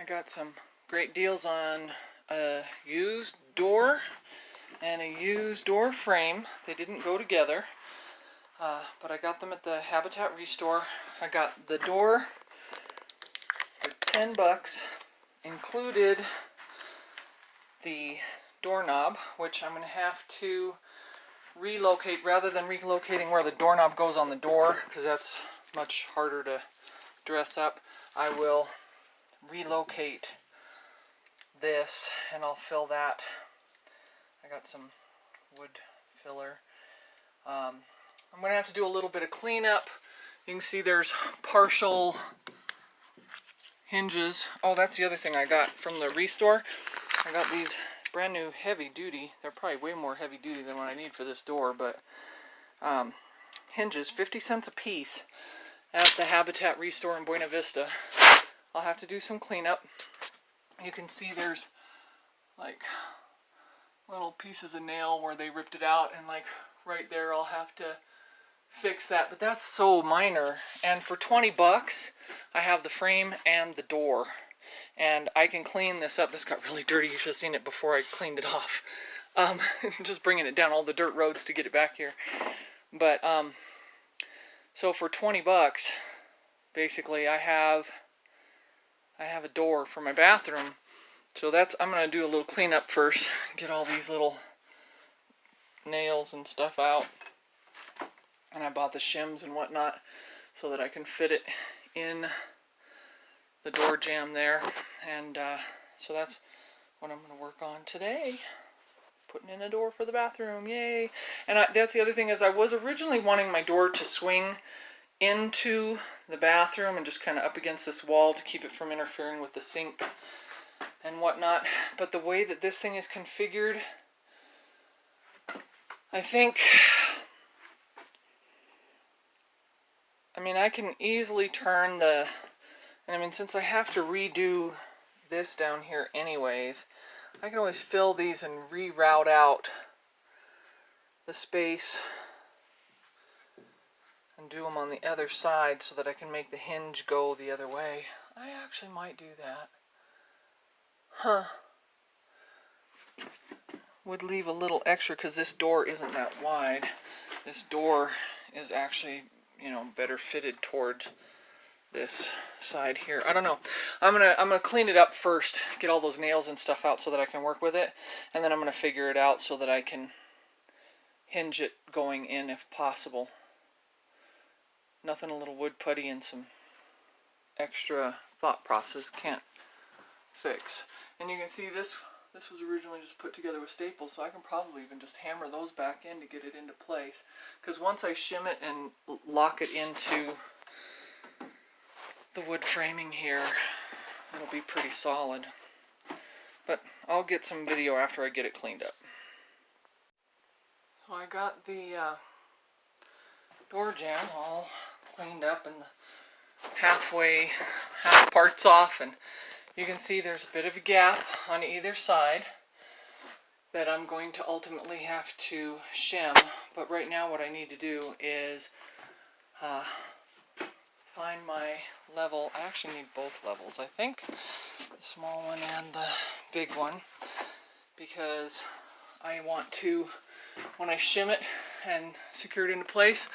I got some great deals on a used door and a used door frame. They didn't go together, but I got them at the Habitat Restore. I got the door for 10 bucks, included the doorknob, which I'm going to have to relocate rather than relocating where the doorknob goes on the door, because that's much harder to dress up. I will relocate this and I'll fill that. I got some wood filler. I'm going to have to do a little bit of cleanup. You can see there's partial hinges. Oh, that's the other thing I got from the Restore. I got these brand new heavy duty. They're probably way more heavy duty than what I need for this door, but hinges, 50 cents a piece at the Habitat Restore in Buena Vista. I'll have to do some cleanup. You can see there's like little pieces of nail where they ripped it out, and like right there I'll have to fix that, but that's so minor. And for 20 bucks I have the frame and the door, and I can clean this up. This got really dirty. You should have seen it before I cleaned it off. Just bringing it down all the dirt roads to get it back here. But so for 20 bucks basically I have a door for my bathroom. So that's, I'm going to do a little cleanup first, get all these little nails and stuff out. And I bought the shims and whatnot so that I can fit it in the door jamb there. And so that's what I'm going to work on today. Putting in a door for the bathroom, yay! And that's the other thing, is I was originally wanting my door to swing into the bathroom and just kind of up against this wall to keep it from interfering with the sink and whatnot. But the way that this thing is configured, I think, I mean, I can easily turn the, and I mean, since I have to redo this down here anyways, I can always fill these and reroute out the space and do them on the other side so that I can make the hinge go the other way. I actually might do that. Huh. Would leave a little extra because this door isn't that wide. This door is actually, you know, better fitted toward this side here. I don't know. I'm gonna clean it up first, get all those nails and stuff out so that I can work with it, and then I'm gonna figure it out so that I can hinge it going in if possible. Nothing a little wood putty and some extra thought process can't fix. And you can see this was originally just put together with staples, so I can probably even just hammer those back in to get it into place. Because once I shim it and lock it into the wood framing here, it'll be pretty solid. But I'll get some video after I get it cleaned up. So I got the door jamb all cleaned up and half parts off, and you can see there's a bit of a gap on either side that I'm going to ultimately have to shim. But right now what I need to do is find my level. I actually need both levels, I think. The small one and the big one. Because I want to, when I shim it and secure it into place,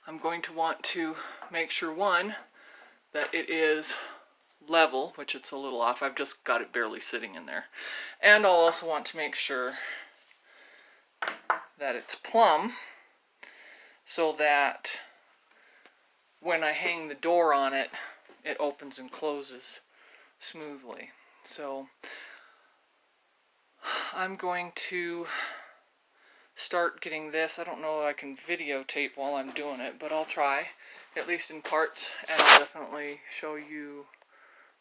I'm going to want to make sure, one, that it is level, which it's a little off. I've just got it barely sitting in there. And I'll also want to make sure that it's plumb, so that when I hang the door on it, it opens and closes smoothly. So I'm going to start getting this. I don't know if I can videotape while I'm doing it, but I'll try, at least in parts, and I'll definitely show you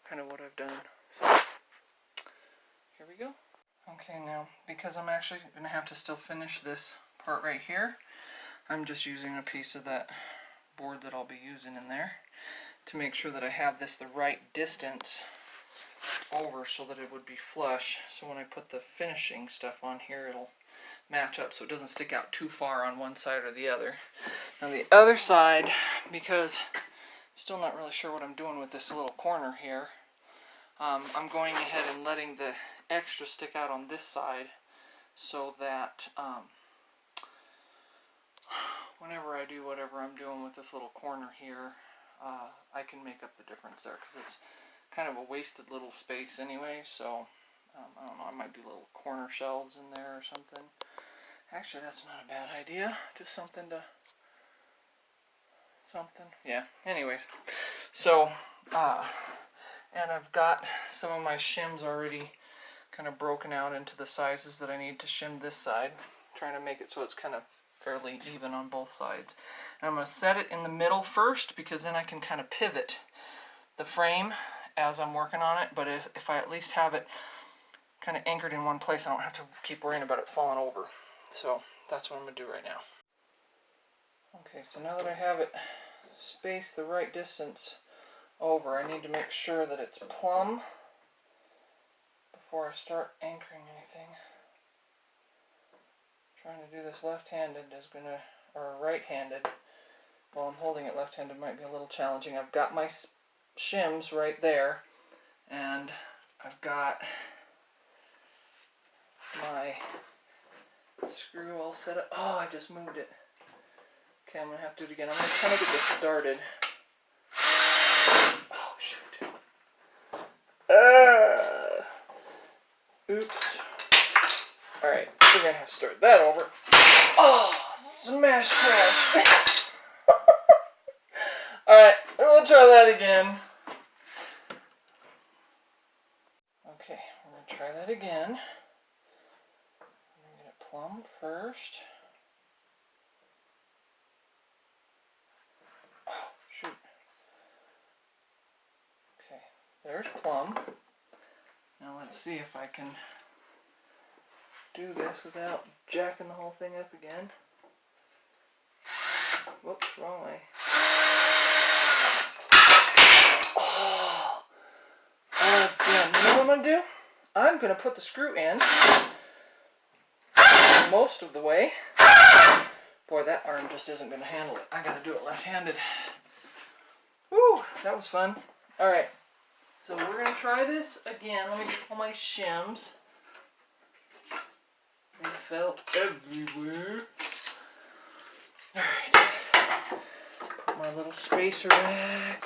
kind of what I've done. So here we go. Okay, now because I'm actually going to have to still finish this part right here, I'm just using a piece of that board that I'll be using in there to make sure that I have this the right distance over so that it would be flush. So when I put the finishing stuff on here, it'll match up so it doesn't stick out too far on one side or the other. Now the other side, because I'm still not really sure what I'm doing with this little corner here, I'm going ahead and letting the extra stick out on this side so that whenever I do whatever I'm doing with this little corner here, I can make up the difference there, because it's kind of a wasted little space anyway. So I don't know, I might do little corner shelves in there or something. Actually, that's not a bad idea. Just something to yeah, anyways. So and I've got some of my shims already kind of broken out into the sizes that I need to shim this side. I'm trying to make it so it's kind of fairly even on both sides. And I'm going to set it in the middle first, because then I can kind of pivot the frame as I'm working on it. But if I at least have it kind of anchored in one place, I don't have to keep worrying about it falling over. So that's what I'm going to do right now. Okay, so now that I have it spaced the right distance over, I need to make sure that it's plumb before I start anchoring anything. Trying to do this left-handed is gonna, or right-handed, while I'm holding it left-handed might be a little challenging. I've got my shims right there, and I've got my screw all set up. Oh, I just moved it. Okay, I'm gonna have to do it again. I'm gonna kind of get this started. Oh, shoot. Oops. Alright, we're gonna have to start that over. Oh, smash crash. Alright, we'll try that again. Okay, we're gonna try that again. I'm gonna get it plumb first. Oh, shoot. Okay, there's plumb. Now let's see if I can do this without jacking the whole thing up again. Whoops, wrong way. Oh, again. You know what I'm going to do? I'm going to put the screw in most of the way. Boy, that arm just isn't going to handle it. I got to do it left-handed. Woo, that was fun. Alright, so we're going to try this again. Let me get all my shims. They fell everywhere. Alright. Put my little spacer back.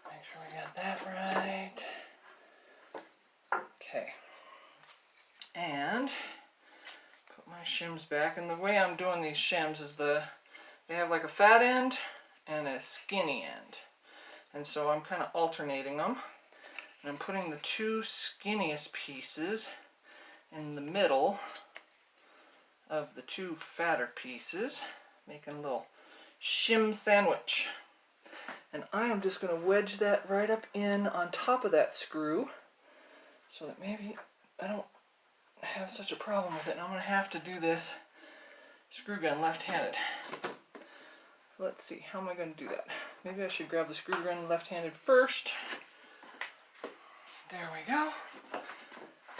Make sure we got that right. Okay. And put my shims back. And the way I'm doing these shims is they have like a fat end and a skinny end. And so I'm kind of alternating them. And I'm putting the two skinniest pieces in the middle of the two fatter pieces, making a little shim sandwich. And I am just going to wedge that right up in on top of that screw so that maybe I don't have such a problem with it. And I'm going to have to do this screw gun left-handed. So let's see, how am I going to do that? Maybe I should grab the screw gun left-handed first. There we go.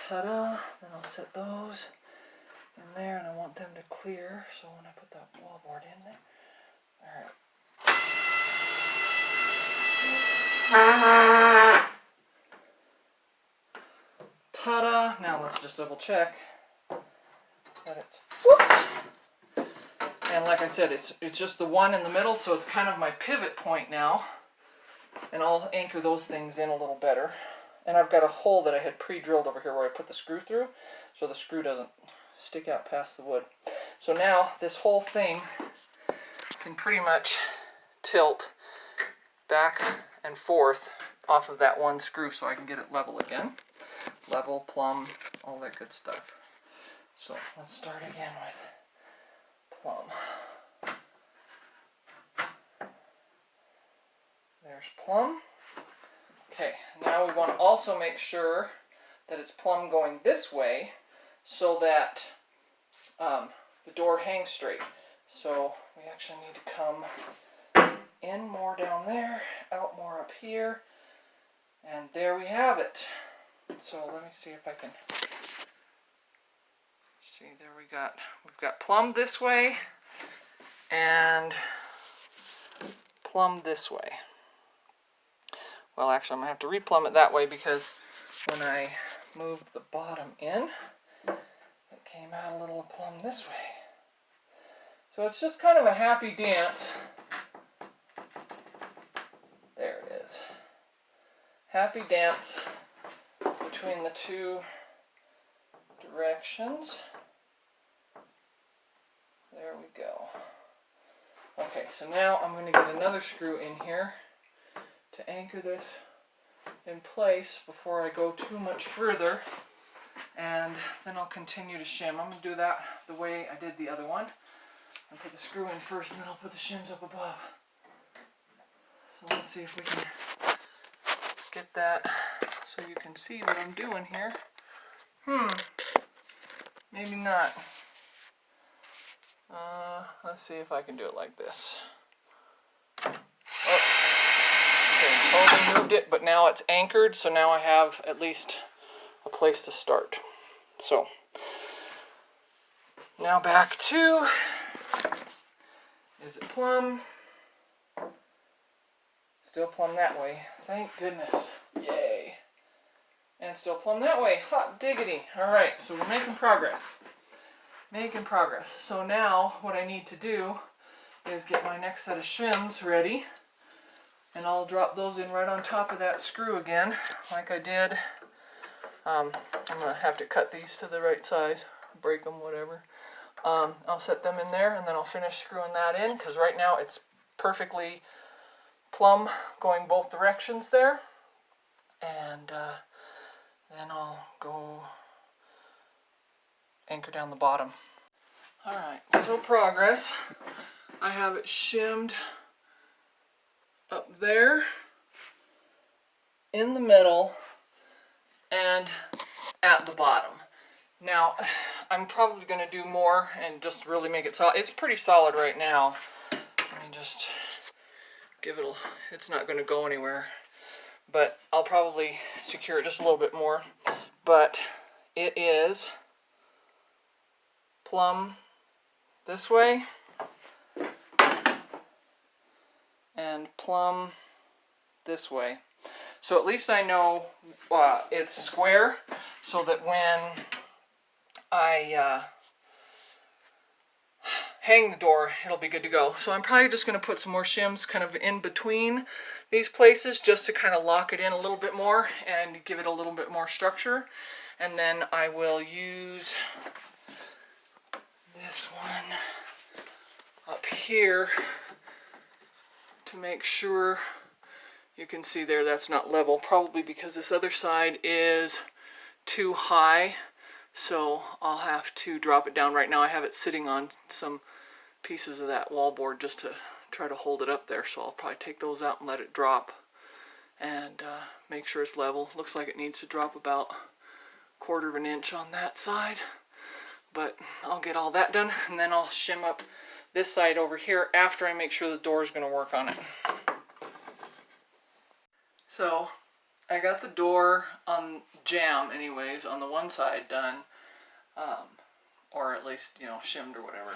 Ta-da! Then I'll set those in there, and I want them to clear, so when I put that wallboard in there. Alright. Ta-da! Now let's just double check that it's, whoops! And like I said, it's just the one in the middle, so it's kind of my pivot point now. And I'll anchor those things in a little better. And I've got a hole that I had pre-drilled over here where I put the screw through, so the screw doesn't stick out past the wood. So now this whole thing can pretty much tilt back and forth off of that one screw so I can get it level again. Level, plumb, all that good stuff. So let's start again with plumb. There's plumb. Okay, now we want to also make sure that it's plumb going this way so that the door hangs straight. So we actually need to come in more down there, out more up here, and there we have it. So let me see if I can see. There we've got plumb this way and plumb this way. well, actually I'm going to have to replumb it that way because when I moved the bottom in, it came out a little plumb this way. So it's just kind of a happy dance. There it is. Happy dance between the two directions. There we go. Okay, so now I'm going to get another screw in here to anchor this in place before I go too much further, and then I'll continue to shim. I'm going to do that the way I did the other one. I'll put the screw in first and then I'll put the shims up above. So let's see if we can get that so you can see what I'm doing here. Maybe not. Let's see if I can do it like this. Oh, okay, totally moved it, but now it's anchored, so now I have at least a place to start. So, now back to, is it plumb? Still plumb that way. Thank goodness. Yay. And still plumb that way. Hot diggity. Alright, so we're making progress. Making progress. So now what I need to do is get my next set of shims ready. And I'll drop those in right on top of that screw again, like I did. I'm going to have to cut these to the right size, break them, whatever. I'll set them in there and then I'll finish screwing that in, because right now it's perfectly plumb going both directions there. And then I'll go anchor down the bottom. Alright, so progress. I have it shimmed up there, in the middle, and at the bottom. Now, I'm probably going to do more and just really make it solid. It's pretty solid right now. Let me just give it a, it's not going to go anywhere. But I'll probably secure it just a little bit more. But it is plumb this way and plumb this way. So at least I know it's square, so that when I hang the door, it'll be good to go. So I'm probably just going to put some more shims kind of in between these places just to kind of lock it in a little bit more and give it a little bit more structure. And then I will use this one up here to make sure you can see there that's not level, probably because this other side is too high, so I'll have to drop it down. Right now I have it sitting on some pieces of that wallboard just to try to hold it up there, so I'll probably take those out and let it drop and make sure it's level. Looks like it needs to drop about 1/4 of an inch on that side, but I'll get all that done and then I'll shim up this side over here after I make sure the door is going to work on it. So I got the door on jamb anyways on the one side done, or at least, you know, shimmed or whatever.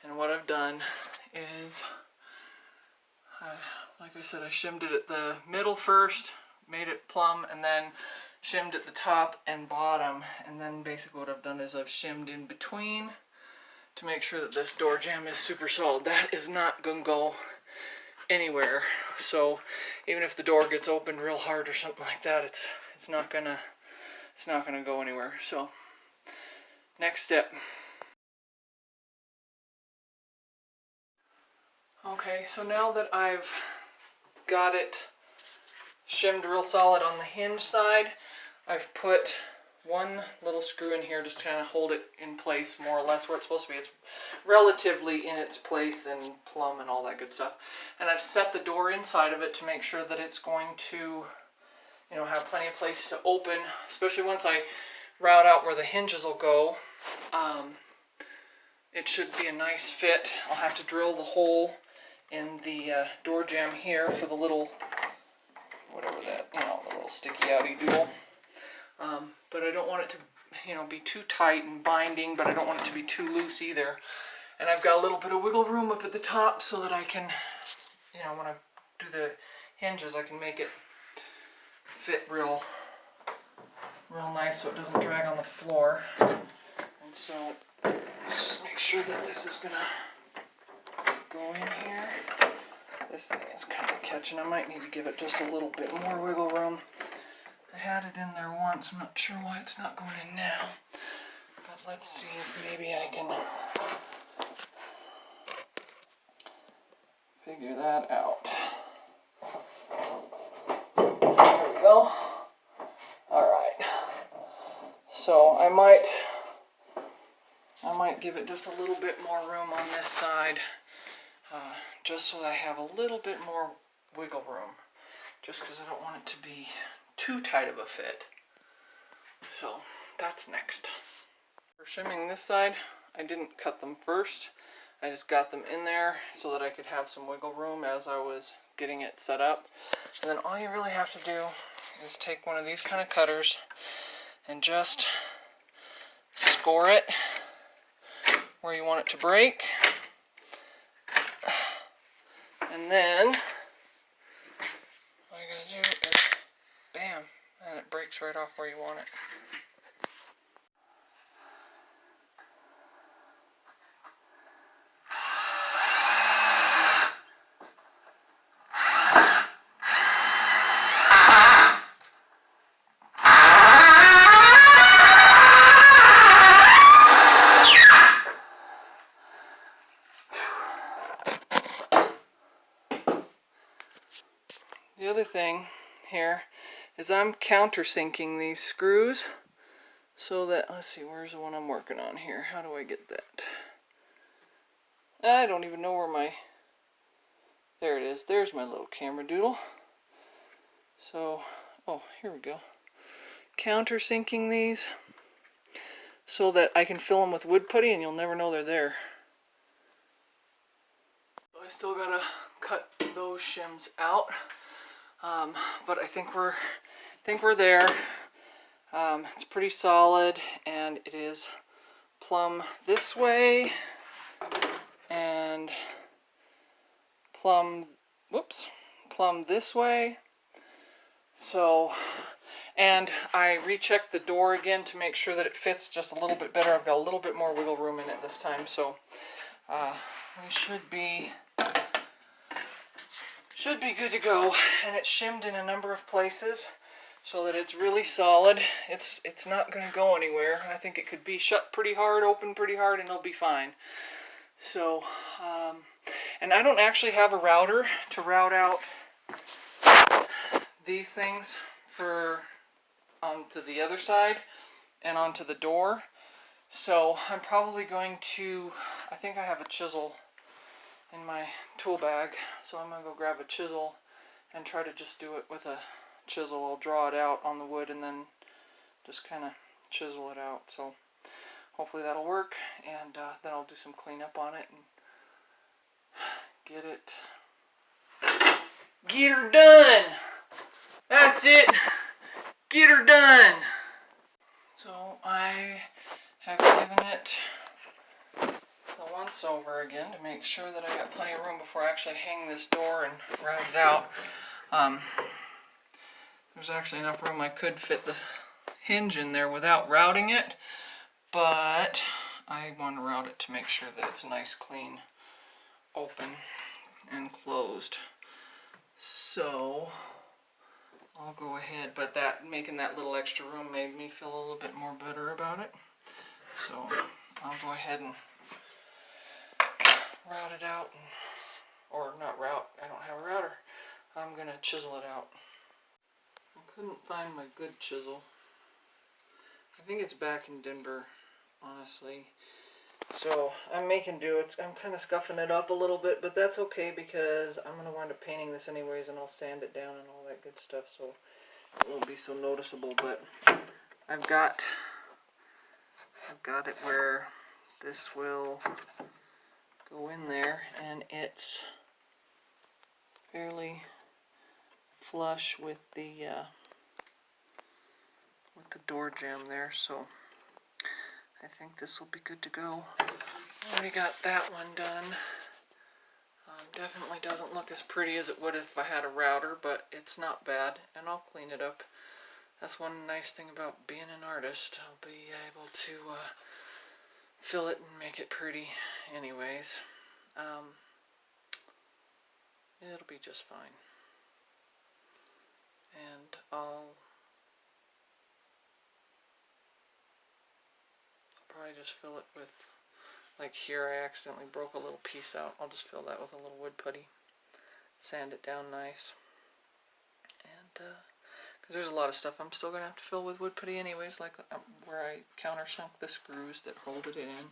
And what I've done is, like I said, I shimmed it at the middle first, made it plumb, and then shimmed at the top and bottom. And then basically what I've done is I've shimmed in between to make sure that this door jamb is super solid. That is not going to go anywhere. So even if the door gets opened real hard or something like that, it's not gonna go anywhere. So next step. Okay, so now that I've got it shimmed real solid on the hinge side, I've put one little screw in here just to kind of hold it in place more or less where it's supposed to be. It's relatively in its place and plumb and all that good stuff. And I've set the door inside of it to make sure that it's going to, you know, have plenty of place to open, especially once I route out where the hinges will go. It should be a nice fit. I'll have to drill the hole in the door jamb here for the little, whatever that, you know, the little sticky outy doodle. But I don't want it to, you know, be too tight and binding, but I don't want it to be too loose either. And I've got a little bit of wiggle room up at the top so that I can, you know, when I do the hinges, I can make it fit real nice so it doesn't drag on the floor. And so let's just make sure that this is gonna go in here. This thing is kind of catching. I might need to give it just a little bit more wiggle room. I had it in there once. I'm not sure why it's not going in now. But let's see if maybe I can figure that out. There we go. Alright. So I might give it just a little bit more room on this side. Just so that I have a little bit more wiggle room. Just because I don't want it to be too tight of a fit. So that's next. For shimming this side, I didn't cut them first. I just got them in there so that I could have some wiggle room as I was getting it set up. And then all you really have to do is take one of these kind of cutters and just score it where you want it to break. And then all you gotta do is bam, and it breaks right off where you want it. The other thing here is I'm countersinking these screws so that, let's see, where's the one I'm working on here? How do I get that? I don't even know where my, there it is. There's my little camera doodle. So, oh, here we go. Countersinking these so that I can fill them with wood putty and you'll never know they're there. So I still gotta cut those shims out. But I think we're there. It's pretty solid, and it is plumb this way and plumb this way. So, and I rechecked the door again to make sure that it fits just a little bit better. I've got a little bit more wiggle room in it this time, so we should be good to go. And it's shimmed in a number of places so that it's really solid. It's not going to go anywhere. I think it could be shut pretty hard, open pretty hard, and it'll be fine. So, and I don't actually have a router to route out these things for onto the other side and onto the door. So I'm probably going to, I think I have a chisel in my tool bag, so I'm going to go grab a chisel and try to just do it with a chisel. I'll draw it out on the wood and then just kind of chisel it out. So hopefully that'll work, and then I'll do some cleanup on it and get her done. That's it. Get her done. So I have given it the once over again to make sure that I got plenty of room before I actually hang this door and route it out. There's actually enough room I could fit the hinge in there without routing it, but I want to route it to make sure that it's nice, clean, open, and closed. So I'll go ahead, but that making that little extra room made me feel a little bit more better about it. So I'll go ahead and route it out, or not route, I don't have a router. I'm going to chisel it out. I couldn't find my good chisel. I think it's back in Denver, honestly. So I'm making do. I'm kind of scuffing it up a little bit, but that's okay because I'm going to wind up painting this anyways, and I'll sand it down and all that good stuff, so it won't be so noticeable. But I've got it where this will go in there, and it's fairly flush with the door jamb there, so I think this will be good to go. Already got that one done. Definitely doesn't look as pretty as it would if I had a router, but it's not bad, and I'll clean it up. That's one nice thing about being an artist. I'll be able to fill it and make it pretty anyways. It'll be just fine. And I'll probably just fill it with, like here I accidentally broke a little piece out. I'll just fill that with a little wood putty. Sand it down nice. And, because there's a lot of stuff I'm still going to have to fill with wood putty anyways, like where I countersunk the screws that hold it in. And,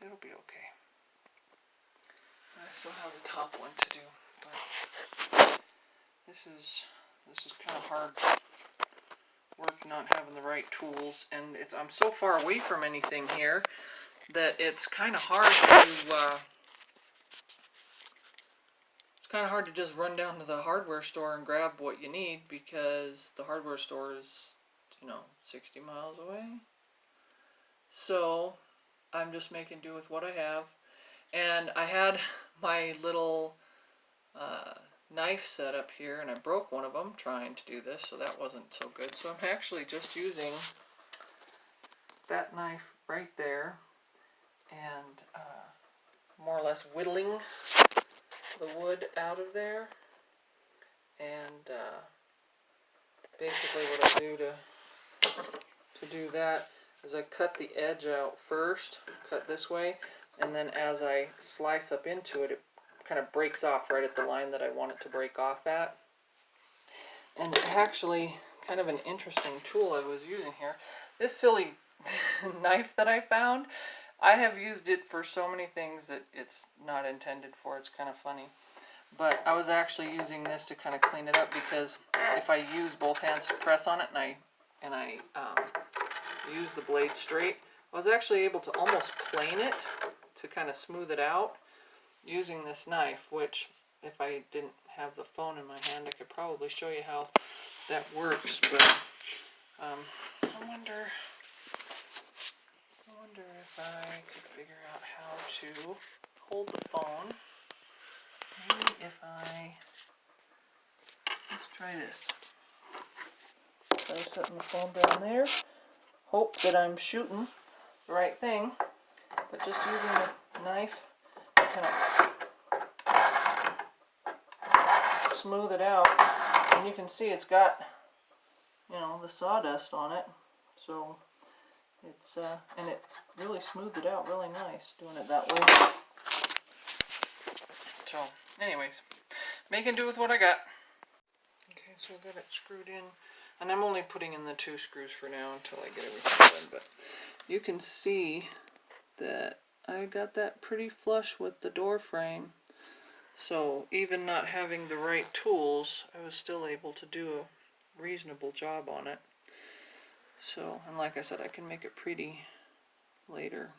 it'll be okay. I still have the top one to do, but this is kind of hard work not having the right tools, and I'm so far away from anything here that it's kind of hard to just run down to the hardware store and grab what you need, because the hardware store is 60 miles away. So I'm just making do with what I have. And I had my little knife set up here, and I broke one of them trying to do this, so that wasn't so good. So I'm actually just using that knife right there and more or less whittling the wood out of there. And basically what I do to do that is I cut the edge out first, cut this way, and then as I slice up into it, it kind of breaks off right at the line that I want it to break off at. And actually, kind of an interesting tool I was using here. This silly knife that I found, I have used it for so many things that it's not intended for. It's kind of funny. But I was actually using this to kind of clean it up, because if I use both hands to press on it and I use the blade straight, I was actually able to almost plane it to kind of smooth it out using this knife, which if I didn't have the phone in my hand, I could probably show you how that works. But I wonder if I could figure out how to hold the phone. Maybe if let's try this. So I'm setting the phone down there. Hope that I'm shooting the right thing, but just using the knife to kind of smooth it out. And you can see it's got, the sawdust on it. So it's, and it really smoothed it out really nice doing it that way. So, anyways, making do with what I got. Okay, so I got it screwed in. And I'm only putting in the 2 screws for now until I get everything done. But you can see that I got that pretty flush with the door frame. So even not having the right tools, I was still able to do a reasonable job on it. So, and like I said, I can make it pretty later.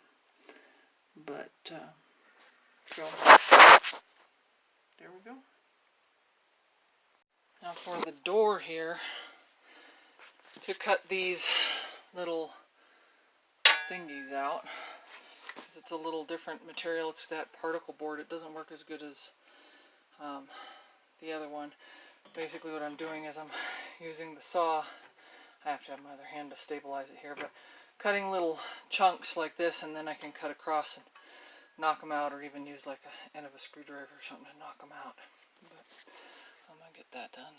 But, so, there we go. Now for the door here, to cut these little thingies out, because it's a little different material. It's that particle board. It doesn't work as good as the other one. Basically what I'm doing is I'm using the saw. I have to have my other hand to stabilize it here, but cutting little chunks like this, and then I can cut across and knock them out, or even use like an end of a screwdriver or something to knock them out. But I'm going to get that done.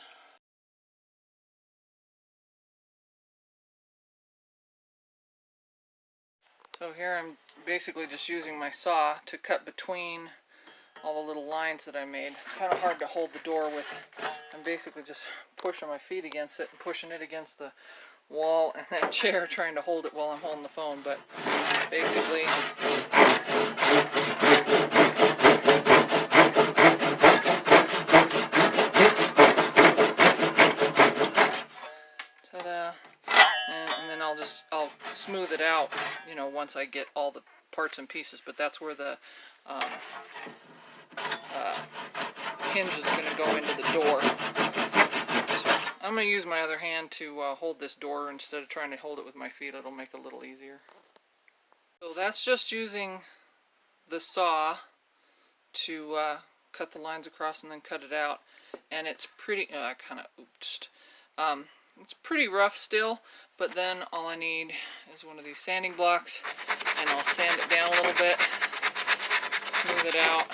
So here I'm basically just using my saw to cut between all the little lines that I made. It's kind of hard to hold the door with. I'm basically just pushing my feet against it and pushing it against the wall and that chair, trying to hold it while I'm holding the phone. But basically, ta-da! And then I'll smooth it out, once I get all the parts and pieces. But that's where the hinge is going to go into the door. So I'm going to use my other hand to hold this door instead of trying to hold it with my feet. It'll make it a little easier. So that's just using the saw to cut the lines across and then cut it out. And it's pretty, I kind of oopsed. It's pretty rough still, but then all I need is one of these sanding blocks, and I'll sand it down a little bit, smooth it out.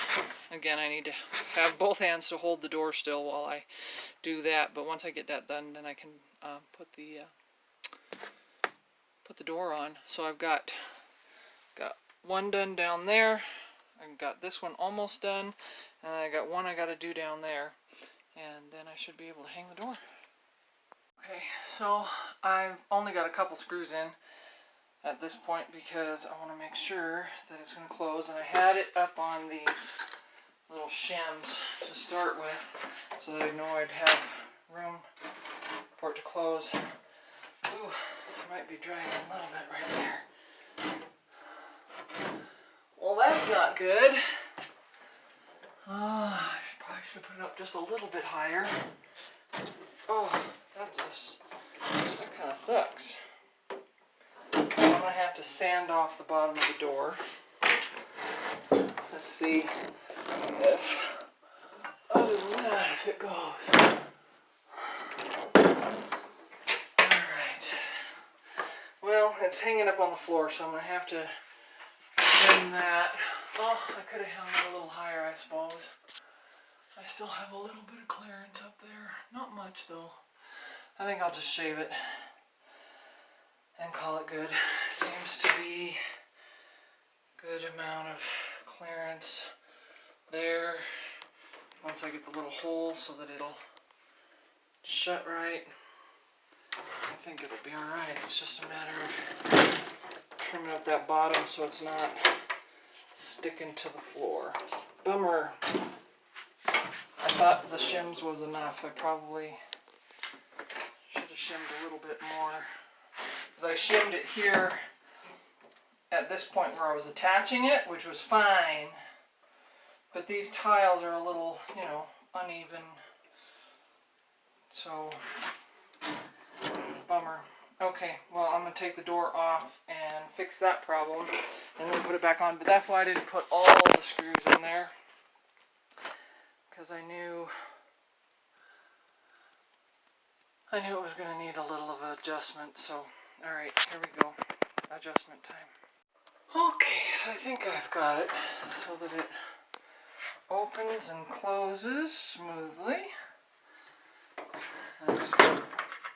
Again, I need to have both hands to hold the door still while I do that, but once I get that done, then I can put the door on. So I've got one done down there, I've got this one almost done, and I got one I got to do down there, and then I should be able to hang the door. Okay, so I've only got a couple screws in at this point because I want to make sure that it's going to close, and I had it up on these little shims to start with so that I know I'd have room for it to close. Ooh, I might be dragging a little bit right there. Well, that's not good. I probably should put it up just a little bit higher. Oh, that kind of sucks. I'm going to have to sand off the bottom of the door. Let's see if, other than that, if it goes. Alright. Well, it's hanging up on the floor, so I'm going to have to trim that. Oh, I could have hung it a little higher, I suppose. I still have a little bit of clearance up there. Not much, though. I think I'll just shave it and call it good. Seems to be a good amount of clearance there. Once I get the little hole so that it'll shut right, I think it'll be alright. It's just a matter of trimming up that bottom so it's not sticking to the floor. Bummer. I thought the shims was enough. I probably should have shimmed a little bit more. Because I shimmed it here at this point where I was attaching it, which was fine. But these tiles are a little, you know, uneven. So, bummer. Okay, well, I'm going to take the door off and fix that problem and then put it back on. But that's why I didn't put all the screws in there. Because I knew it was going to need a little of adjustment. So, alright, here we go. Adjustment time. Okay, I think I've got it so that it opens and closes smoothly. I'm just going to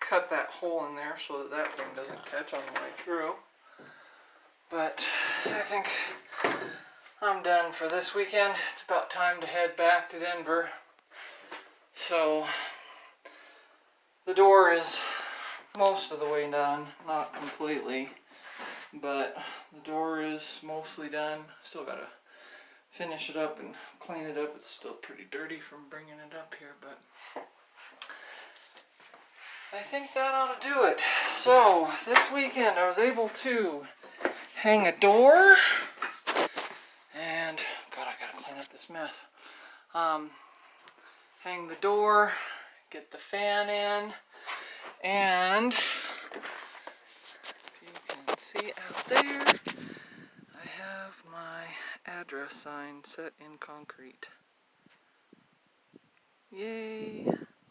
cut that hole in there so that that thing doesn't catch on the way through. But I think I'm done for this weekend. It's about time to head back to Denver. So the door is most of the way done, not completely, but the door is mostly done. Still gotta finish it up and clean it up. It's still pretty dirty from bringing it up here, but I think that ought to do it. So this weekend I was able to hang a door, and God, I gotta clean up this mess. Hang the door, get the fan in, and if you can see out there, I have my address sign set in concrete. Yay!